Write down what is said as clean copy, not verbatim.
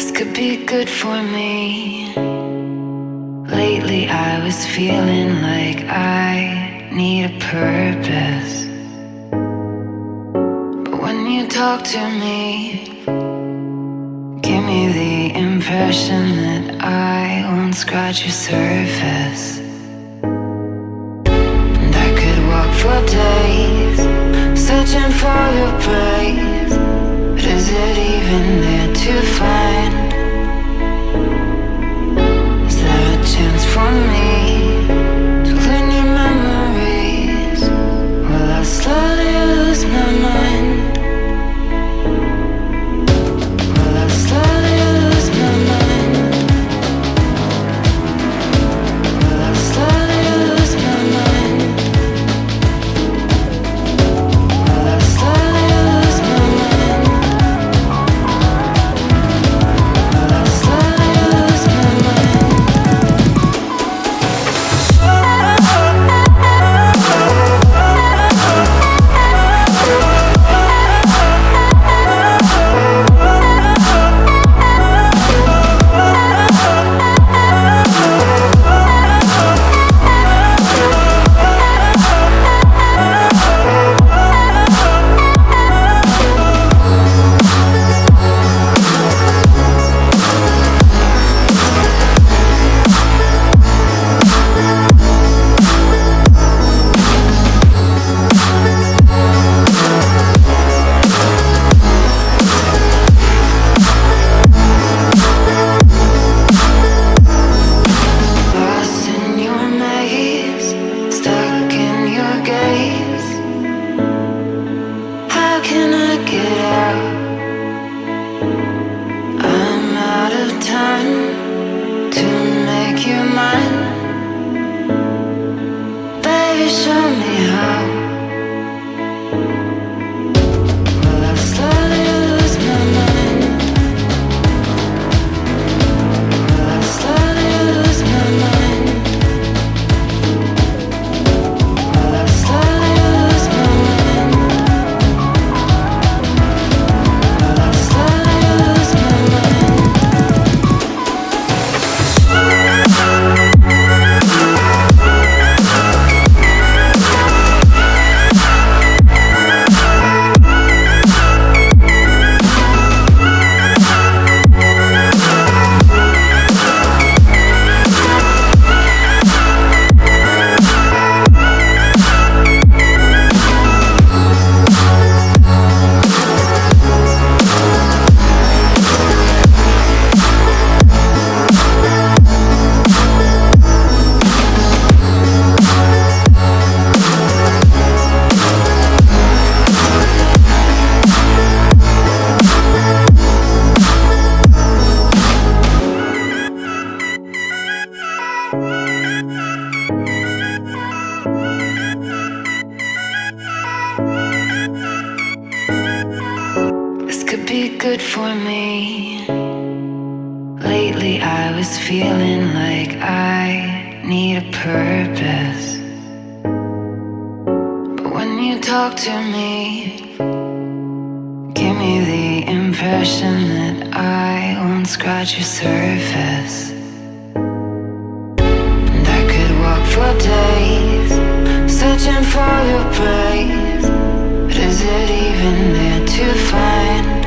Could be good for me. Lately I was feeling like I need a purpose. But when you talk to me, give me the impression that I won't scratch your surface. And I could walk for days, searching for your praise. But is it even there to find? Chance for me to learn your memories. Will I slowly lose my mind? Will I slowly lose my mind? Will I slowly lose my mind? Will I slowly lose my mind? Will I slowly lose my mind? Good for me. Lately I was feeling like I need a purpose. But when you talk to me, give me the impression that I won't scratch your surface. And I could walk for days, searching for your praise. But is it even there to find?